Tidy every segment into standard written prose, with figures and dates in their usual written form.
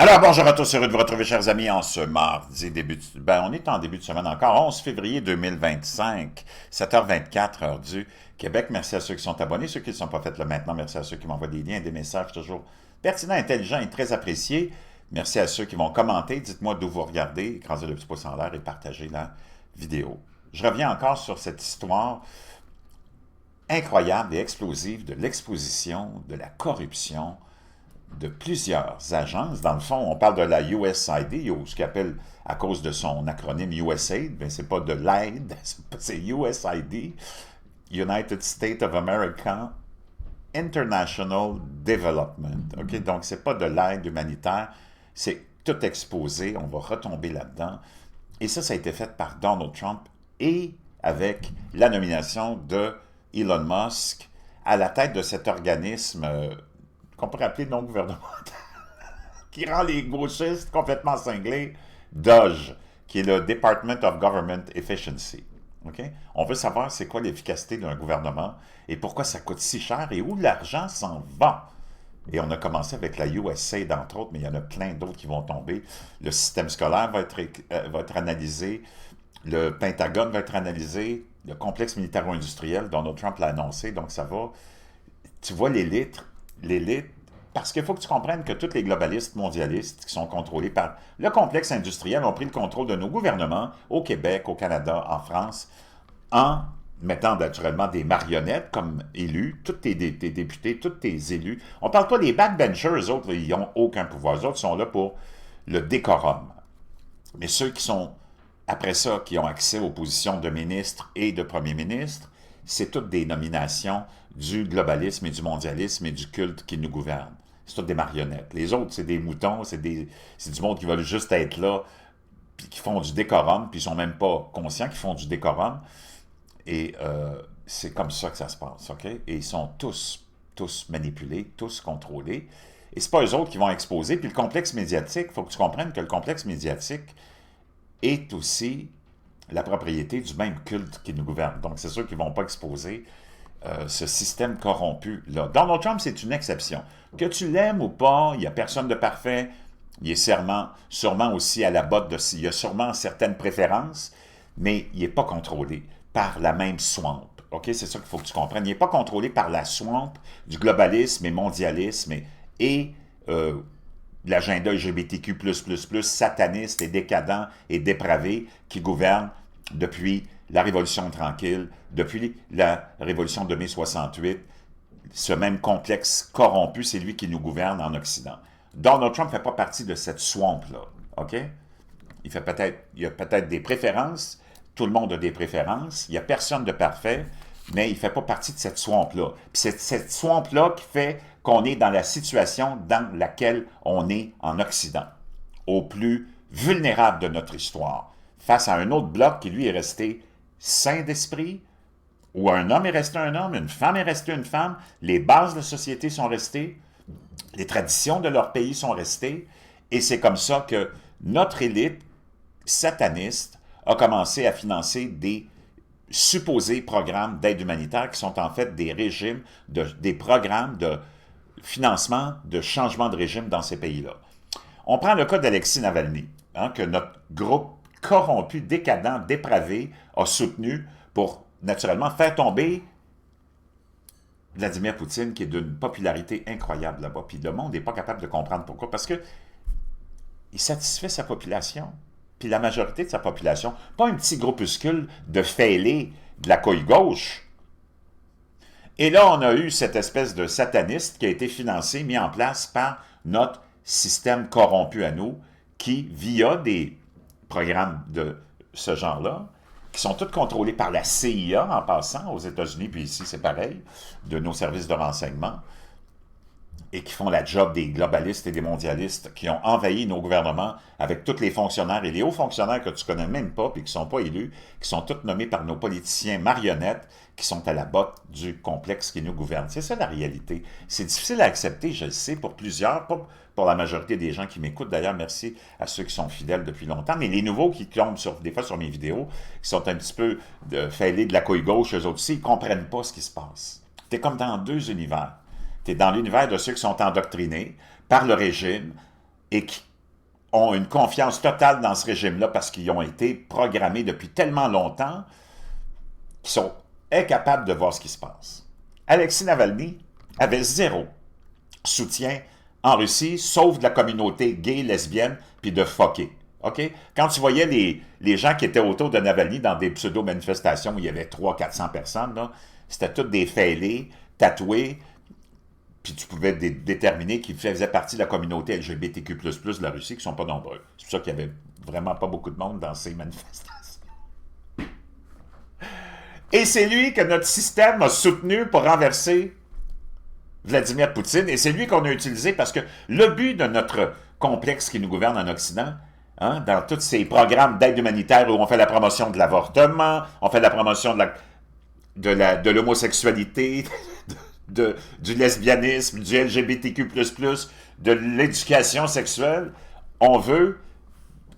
Alors, bonjour à tous, heureux de vous retrouver, chers amis, en ce mardi, on est en début de semaine encore, 11 février 2025, 7h24, heure du Québec. Merci à ceux qui sont abonnés, ceux qui ne sont pas faits là maintenant, merci à ceux qui m'envoient des liens et des messages toujours pertinents, intelligents et très appréciés. Merci à ceux qui vont commenter, dites-moi d'où vous regardez, écrasez le petit pouce en l'air et partagez la vidéo. Je reviens encore sur cette histoire incroyable et explosive de l'exposition, de la corruption, de plusieurs agences. Dans le fond, on parle de la USAID, ou ce qu'on appelle, à cause de son acronyme USAID, mais c'est pas de l'aide, c'est USAID, United States of America International Development. OK? Donc, c'est pas de l'aide humanitaire, c'est tout exposé, on va retomber là-dedans. Et ça a été fait par Donald Trump et avec la nomination de Elon Musk à la tête de cet organisme qu'on pourrait appeler non gouvernemental, qui rend les gauchistes complètement cinglés, DOGE, qui est le Department of Government Efficiency. Okay? On veut savoir c'est quoi l'efficacité d'un gouvernement et pourquoi ça coûte si cher et où l'argent s'en va. Et on a commencé avec la USAID, entre autres, mais il y en a plein d'autres qui vont tomber. Le système scolaire va être analysé, le Pentagone va être analysé, le complexe militaro-industriel, Donald Trump l'a annoncé, donc ça va. Tu vois l'élite, parce qu'il faut que tu comprennes que tous les globalistes mondialistes qui sont contrôlés par le complexe industriel ont pris le contrôle de nos gouvernements au Québec, au Canada, en France, en mettant naturellement des marionnettes comme élus, tous tes députés, tous tes élus. On ne parle pas des backbenchers, eux autres, ils n'ont aucun pouvoir. Eux autres sont là pour le décorum. Mais ceux qui sont, après ça, qui ont accès aux positions de ministre et de premier ministre, c'est toutes des nominations du globalisme et du mondialisme et du culte qui nous gouverne. C'est toutes des marionnettes. Les autres, c'est des moutons, c'est du monde qui veulent juste être là, puis qui font du décorum, puis ils sont même pas conscients qu'ils font du décorum. Et c'est comme ça que ça se passe, OK? Et ils sont tous manipulés, tous contrôlés. Et c'est pas eux autres qui vont exposer. Puis le complexe médiatique, il faut que tu comprennes que le complexe médiatique est aussi la propriété du même culte qui nous gouverne. Donc, c'est sûr qu'ils ne vont pas exposer ce système corrompu-là. Donald Trump, c'est une exception. Que tu l'aimes ou pas, il n'y a personne de parfait. Il est sûrement aussi à la botte de... Il a sûrement certaines préférences, mais il n'est pas contrôlé par la même swamp. OK? C'est ça qu'il faut que tu comprennes. Il n'est pas contrôlé par la swamp du globalisme et mondialisme et l'agenda LGBTQ++, sataniste et décadent et dépravé qui gouverne depuis la Révolution tranquille, depuis la Révolution de mai 68, ce même complexe corrompu, c'est lui qui nous gouverne en Occident. Donald Trump ne fait pas partie de cette swamp-là, OK? Il y a peut-être des préférences, tout le monde a des préférences, il n'y a personne de parfait, mais il ne fait pas partie de cette swamp-là. Puis c'est cette swamp-là qui fait qu'on est dans la situation dans laquelle on est en Occident, au plus vulnérable de notre histoire, face à un autre bloc qui, lui, est resté sain d'esprit, où un homme est resté un homme, une femme est restée une femme, les bases de la société sont restées, les traditions de leur pays sont restées, et c'est comme ça que notre élite sataniste a commencé à financer des supposés programmes d'aide humanitaire qui sont en fait des régimes, des programmes de financement de changement de régime dans ces pays-là. On prend le cas d'Alexis Navalny, que notre groupe corrompu, décadent, dépravé a soutenu pour naturellement faire tomber Vladimir Poutine, qui est d'une popularité incroyable là-bas, puis le monde n'est pas capable de comprendre pourquoi, parce que il satisfait sa population, puis la majorité de sa population, pas un petit groupuscule de fêlés de la couille gauche. Et là, on a eu cette espèce de sataniste qui a été financé, mis en place par notre système corrompu à nous, qui, via des programmes de ce genre-là, qui sont tous contrôlés par la CIA en passant aux États-Unis, puis ici c'est pareil, de nos services de renseignement, et qui font la job des globalistes et des mondialistes, qui ont envahi nos gouvernements avec tous les fonctionnaires et les hauts fonctionnaires que tu connais même pas, puis qui ne sont pas élus, qui sont tous nommés par nos politiciens marionnettes, qui sont à la botte du complexe qui nous gouverne. C'est ça la réalité. C'est difficile à accepter, je le sais, pour plusieurs, pas pour la majorité des gens qui m'écoutent. D'ailleurs, merci à ceux qui sont fidèles depuis longtemps, mais les nouveaux qui tombent des fois sur mes vidéos, qui sont un petit peu fêlés de la couille gauche, eux autres aussi, ils ne comprennent pas ce qui se passe. Tu es comme dans deux univers. Tu es dans l'univers de ceux qui sont endoctrinés par le régime et qui ont une confiance totale dans ce régime-là parce qu'ils ont été programmés depuis tellement longtemps qu'ils sont incapables de voir ce qui se passe. Alexei Navalny avait zéro soutien en Russie, sauf de la communauté gay, lesbienne, puis de fuckés. OK? Quand tu voyais les gens qui étaient autour de Navalny dans des pseudo-manifestations où il y avait 300-400 personnes, c'était tous des fêlés, tatoués, puis tu pouvais déterminer qu'ils faisaient partie de la communauté LGBTQ++ de la Russie, qui ne sont pas nombreux. C'est pour ça qu'il n'y avait vraiment pas beaucoup de monde dans ces manifestations. Et c'est lui que notre système a soutenu pour renverser Vladimir Poutine, et c'est lui qu'on a utilisé parce que le but de notre complexe qui nous gouverne en Occident, hein, dans tous ces programmes d'aide humanitaire où on fait la promotion de l'avortement, on fait la promotion de l'homosexualité, du lesbianisme, du LGBTQ++, de l'éducation sexuelle, on veut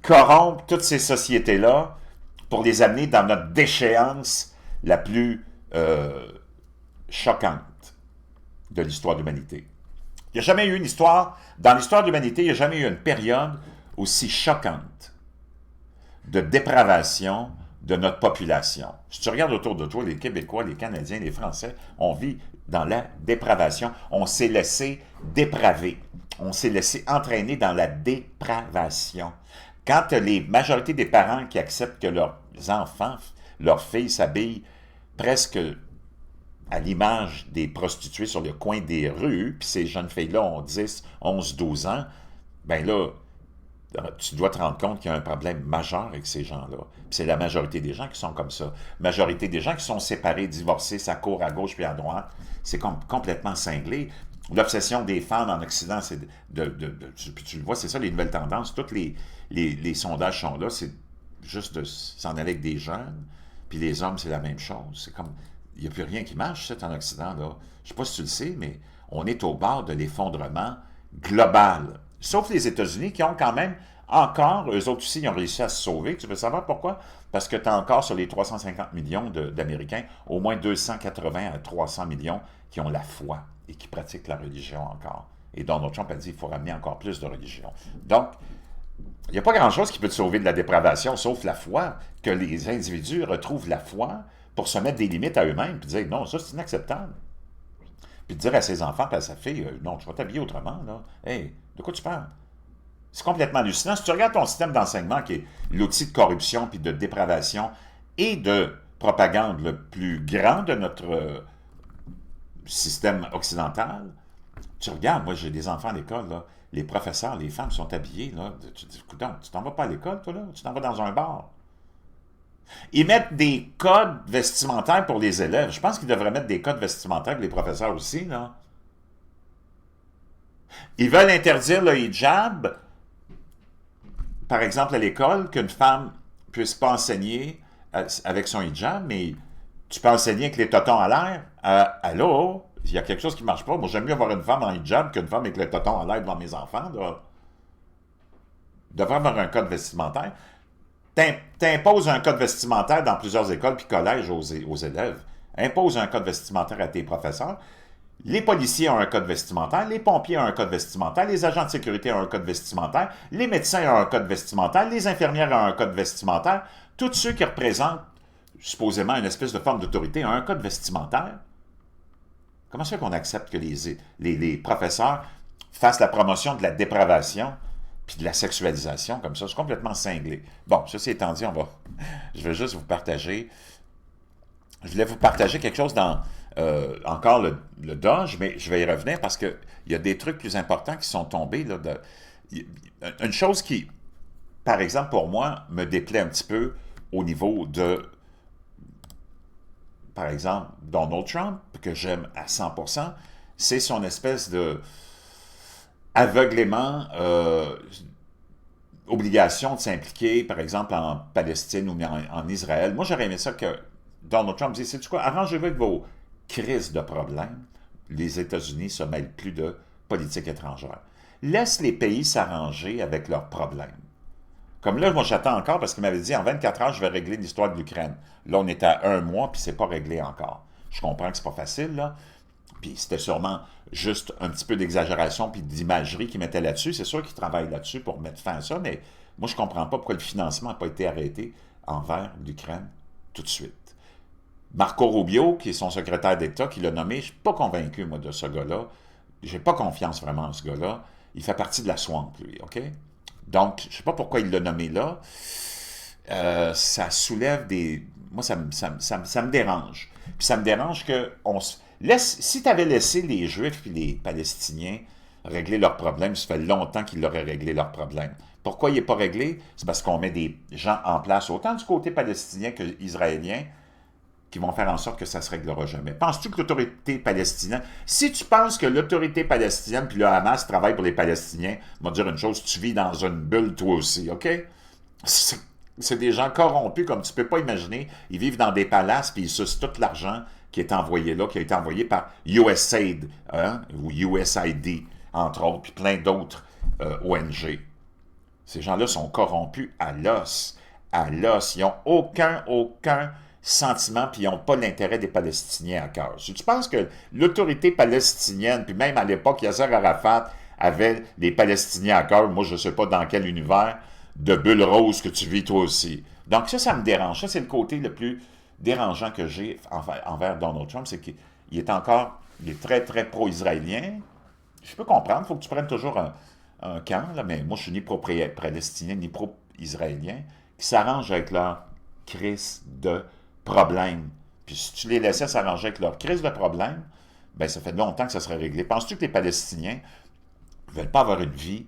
corrompre toutes ces sociétés-là pour les amener dans notre déchéance la plus choquante de l'histoire de l'humanité. Il n'y a jamais eu une histoire, dans l'histoire de l'humanité, il n'y a jamais eu une période aussi choquante de dépravation de notre population. Si tu regardes autour de toi, les Québécois, les Canadiens, les Français, on vit dans la dépravation. On s'est laissé dépraver. On s'est laissé entraîner dans la dépravation. Quand les majorités des parents qui acceptent que leurs enfants, leurs filles s'habillent presque à l'image des prostituées sur le coin des rues, puis ces jeunes filles-là ont 10, 11, 12 ans, ben là, tu dois te rendre compte qu'il y a un problème majeur avec ces gens-là. Puis c'est la majorité des gens qui sont comme ça. La majorité des gens qui sont séparés, divorcés, ça court à gauche puis à droite. C'est complètement cinglé. L'obsession des femmes en Occident, c'est puis tu le vois, c'est ça les nouvelles tendances. Tous les sondages sont là, c'est juste de s'en aller avec des jeunes. Puis les hommes, c'est la même chose. C'est comme, il n'y a plus rien qui marche, ça, en Occident, là. Je ne sais pas si tu le sais, mais on est au bord de l'effondrement global. Sauf les États-Unis qui ont quand même encore, eux autres aussi, ils ont réussi à se sauver. Tu veux savoir pourquoi? Parce que tu as encore sur les 350 millions d'Américains, au moins 280 à 300 millions qui ont la foi et qui pratiquent la religion encore. Et Donald Trump a dit qu'il faut ramener encore plus de religion. Donc, il n'y a pas grand-chose qui peut te sauver de la dépravation, sauf la foi, que les individus retrouvent la foi pour se mettre des limites à eux-mêmes, puis dire non, ça c'est inacceptable. Puis de dire à ses enfants, puis à sa fille, non, tu vas t'habiller autrement, là. Hey, de quoi tu parles? C'est complètement hallucinant. Si tu regardes ton système d'enseignement, qui est l'outil de corruption, puis de dépravation et de propagande le plus grand de notre système occidental, tu regardes, moi j'ai des enfants à l'école, là, les professeurs, les femmes sont habillées, là, tu te dis, écoute, tu t'en vas pas à l'école, toi, là, tu t'en vas dans un bar. Ils mettent des codes vestimentaires pour les élèves. Je pense qu'ils devraient mettre des codes vestimentaires pour les professeurs aussi, là. Ils veulent interdire le hijab, par exemple à l'école, qu'une femme ne puisse pas enseigner avec son hijab, mais tu peux enseigner avec les totons à l'air. Allô? Il y a quelque chose qui ne marche pas. Moi, j'aime mieux avoir une femme en hijab qu'une femme avec les totons à l'air devant mes enfants, là. Il devrait avoir un code vestimentaire. T'imposes un code vestimentaire dans plusieurs écoles puis collèges aux élèves. Impose un code vestimentaire à tes professeurs. Les policiers ont un code vestimentaire, les pompiers ont un code vestimentaire, les agents de sécurité ont un code vestimentaire, les médecins ont un code vestimentaire, les infirmières ont un code vestimentaire. Tous ceux qui représentent supposément une espèce de forme d'autorité ont un code vestimentaire. Comment ça qu'on accepte que les professeurs fassent la promotion de la dépravation puis de la sexualisation comme ça? C'est complètement cinglé. Bon, ceci étant dit, je vais juste vous partager. Je voulais vous partager quelque chose dans encore le Doge, mais je vais y revenir parce qu'il y a des trucs plus importants qui sont tombés. Là, une chose qui, par exemple, pour moi, me déplaît un petit peu au niveau de, par exemple, Donald Trump, que j'aime à 100%, c'est son espèce de aveuglément, obligation de s'impliquer, par exemple, en Palestine ou en Israël. Moi, j'aurais aimé ça que Donald Trump dise, c'est-tu quoi, arrangez-vous avec vos crises de problèmes. Les États-Unis ne se mêlent plus de politique étrangère. Laisse les pays s'arranger avec leurs problèmes. Comme là, moi, j'attends encore parce qu'il m'avait dit, en 24 heures, je vais régler l'histoire de l'Ukraine. Là, on est à 1 mois, puis c'est pas réglé encore. Je comprends que c'est pas facile, là. Puis c'était sûrement juste un petit peu d'exagération puis d'imagerie qu'ils mettaient là-dessus. C'est sûr qu'ils travaillent là-dessus pour mettre fin à ça, mais moi, je ne comprends pas pourquoi le financement n'a pas été arrêté envers l'Ukraine tout de suite. Marco Rubio, qui est son secrétaire d'État, qui l'a nommé, je ne suis pas convaincu, moi, de ce gars-là. Je n'ai pas confiance vraiment en ce gars-là. Il fait partie de la swamp, lui, OK? Donc, je ne sais pas pourquoi il l'a nommé là. Ça soulève des... Moi, ça me dérange. Puis ça me dérange que... Si tu avais laissé les Juifs et les Palestiniens régler leurs problèmes, ça fait longtemps qu'ils l'auraient réglé leurs problèmes. Pourquoi il n'est pas réglé? C'est parce qu'on met des gens en place, autant du côté palestinien que israélien, qui vont faire en sorte que ça ne se réglera jamais. Penses-tu que l'autorité palestinienne... Si tu penses que l'autorité palestinienne puis le Hamas travaillent pour les Palestiniens, je vais te dire une chose, tu vis dans une bulle toi aussi, OK? C'est des gens corrompus comme tu ne peux pas imaginer. Ils vivent dans des palaces puis ils sucent tout l'argent qui est envoyé là, qui a été envoyé par USAID, hein, ou USAID, entre autres, puis plein d'autres ONG. Ces gens-là sont corrompus à l'os. À l'os. Ils n'ont aucun sentiment, puis ils n'ont pas l'intérêt des Palestiniens à cœur. Si tu penses que l'autorité palestinienne, puis même à l'époque, Yasser Arafat avait les Palestiniens à cœur, moi je ne sais pas dans quel univers de bulle rose que tu vis toi aussi. Donc ça me dérange. Ça, c'est le côté le plus dérangeant que j'ai envers Donald Trump, c'est qu'il est très, très pro-israélien. Je peux comprendre, il faut que tu prennes toujours un camp, là, mais moi, je suis ni pro-palestinien, ni pro-israélien, qui s'arrangent avec leur crise de problème. Puis si tu les laissais s'arranger avec leur crise de problème, ben ça fait longtemps que ça serait réglé. Penses-tu que les Palestiniens ne veulent pas avoir une vie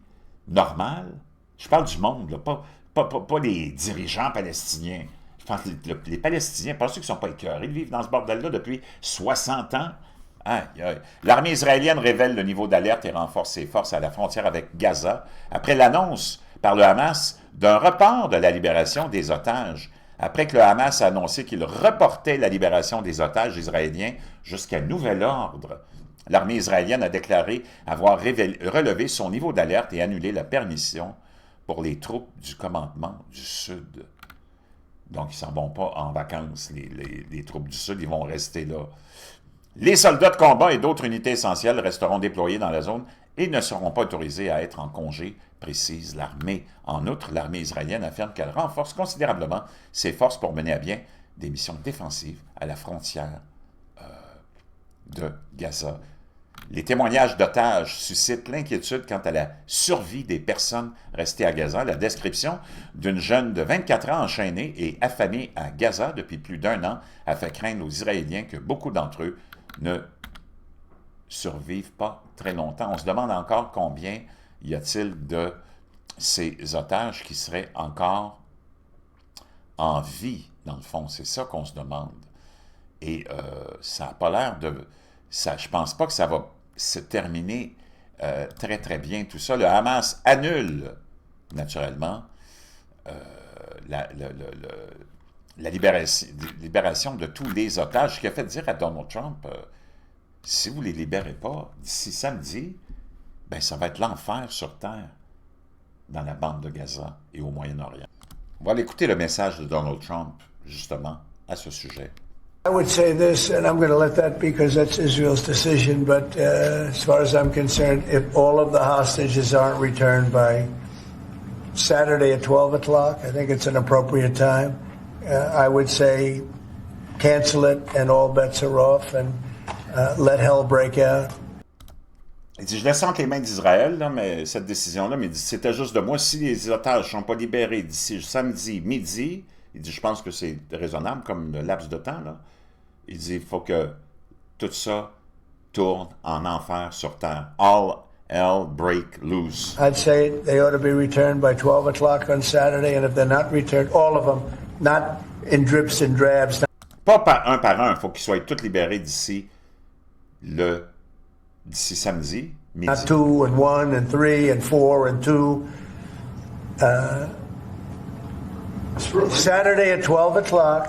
normale? Je parle du monde, là, pas les dirigeants palestiniens. Je pense que les Palestiniens, penses-tu qu'ils ne sont pas écœurés de vivre dans ce bordel-là depuis 60 ans? Aïe, aïe. L'armée israélienne révèle le niveau d'alerte et renforce ses forces à la frontière avec Gaza après l'annonce par le Hamas d'un report de la libération des otages. Après que le Hamas a annoncé qu'il reportait la libération des otages israéliens jusqu'à nouvel ordre, l'armée israélienne a déclaré avoir relevé son niveau d'alerte et annulé la permission pour les troupes du commandement du Sud. Donc, ils ne s'en vont pas en vacances, les troupes du Sud, ils vont rester là. Les soldats de combat et d'autres unités essentielles resteront déployés dans la zone et ne seront pas autorisés à être en congé, précise l'armée. En outre, l'armée israélienne affirme qu'elle renforce considérablement ses forces pour mener à bien des missions défensives à la frontière de Gaza. Les témoignages d'otages suscitent l'inquiétude quant à la survie des personnes restées à Gaza. La description d'une jeune de 24 ans enchaînée et affamée à Gaza depuis plus d'1 an a fait craindre aux Israéliens que beaucoup d'entre eux ne survivent pas très longtemps. On se demande encore combien y a-t-il de ces otages qui seraient encore en vie, dans le fond. C'est ça qu'on se demande. Et ça n'a pas l'air de... je ne pense pas que ça va se terminer très, très bien, tout ça. Le Hamas annule, naturellement, la libération de tous les otages, ce qui a fait dire à Donald Trump, si vous ne les libérez pas d'ici samedi, ben ça va être l'enfer sur Terre dans la bande de Gaza et au Moyen-Orient. On va aller écouter le message de Donald Trump, justement, à ce sujet. I would say this, and I'm going to let that be because that's Israel's decision, but as far as I'm concerned, if all of the hostages aren't returned by Saturday at 12 o'clock, I think it's an appropriate time. I would say cancel it and all bets are off and let hell break out. Il dit, je laisse entre les mains d'Israël, là, mais cette décision-là, mais il dit, c'était juste de moi. Si les otages ne sont pas libérés d'ici samedi midi, il dit, je pense que c'est raisonnable comme laps de temps, là. Il dit, il faut que tout ça tourne en enfer sur terre. All hell break loose. I'd say they ought to be returned by 12 o'clock on Saturday, and if they're not returned, all of them, not in drips and drabs. Pas par un, il faut qu'ils soient tous libérés d'ici samedi, midi. Not 2 and 1 and 3 and 4 and 2. Saturday at 12 o'clock,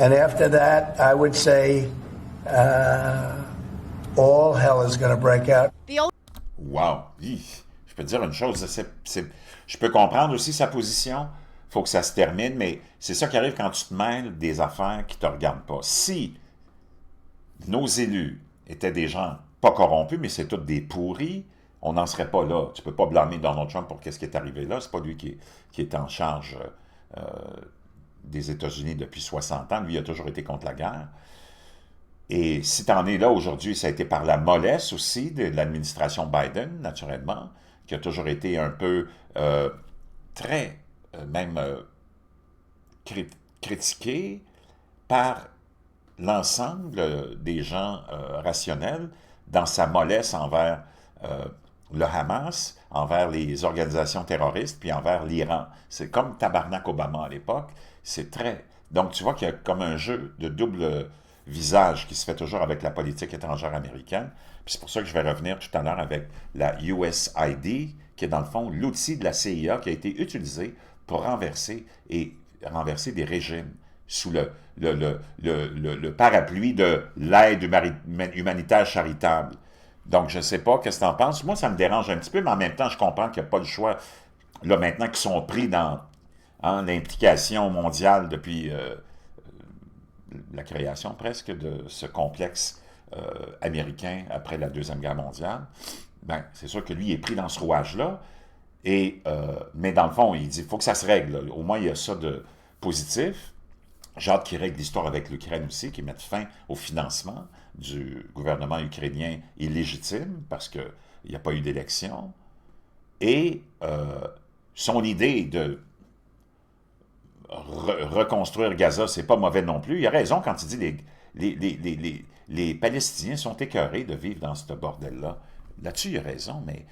and after that, I would say all hell is going to break out. Wow! Je peux te dire une chose, je peux comprendre aussi sa position, il faut que ça se termine, mais c'est ça qui arrive quand tu te mêles des affaires qui ne te regardent pas. Si nos élus étaient des gens pas corrompus, mais c'est tous des pourris. On n'en serait pas là. Tu ne peux pas blâmer Donald Trump pour ce qui est arrivé là. C'est pas lui qui est en charge des États-Unis depuis 60 ans. Lui, il a toujours été contre la guerre. Et si tu en es là aujourd'hui, ça a été par la mollesse aussi de l'administration Biden, naturellement, qui a toujours été un peu très, même critiqué par l'ensemble des gens rationnels dans sa mollesse envers le Hamas, envers les organisations terroristes, puis envers l'Iran. C'est comme Tabarnak Obama à l'époque. C'est très... Donc, tu vois qu'il y a comme un jeu de double visage qui se fait toujours avec la politique étrangère américaine. Puis c'est pour ça que je vais revenir tout à l'heure avec la USID, qui est dans le fond l'outil de la CIA qui a été utilisé pour renverser des régimes sous le parapluie de l'aide humanitaire charitable. Donc, je ne sais pas, qu'est-ce que tu en penses? Moi, ça me dérange un petit peu, mais en même temps, je comprends qu'il n'y a pas le choix, là, maintenant qu'ils sont pris dans l'implication mondiale depuis la création presque de ce complexe américain après la Deuxième Guerre mondiale. Ben, c'est sûr que lui, il est pris dans ce rouage-là, mais dans le fond, il dit, il faut que ça se règle, là. Au moins, il y a ça de positif. J'ai hâte qu'il règle l'histoire avec l'Ukraine aussi, qu'il mette fin au financement du gouvernement ukrainien illégitime, parce qu'il n'y a pas eu d'élection. Et son idée de reconstruire Gaza, c'est pas mauvais non plus. Il a raison quand il dit les Palestiniens sont écœurés de vivre dans ce bordel-là. Là-dessus, il a raison, mais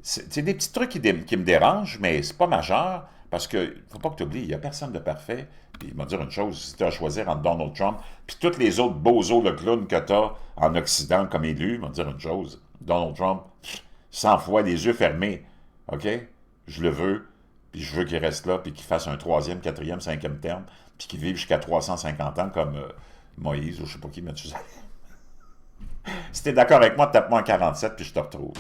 c'est des petits trucs qui me dérangent, mais c'est pas majeur, parce que faut pas que tu oublies, il n'y a personne de parfait. Puis il m'a dit une chose, si tu as à choisir entre Donald Trump puis tous les autres bozos de clowns que tu as en Occident comme élu, il m'a dit une chose, Donald Trump, 100 fois les yeux fermés, OK? Je le veux, puis je veux qu'il reste là, puis qu'il fasse un 3e, 4e, 5e terme, puis qu'il vive jusqu'à 350 ans comme Moïse, ou je sais pas qui, Mathusalem. Si t'es d'accord avec moi, tape-moi en 47, puis je te retrouve.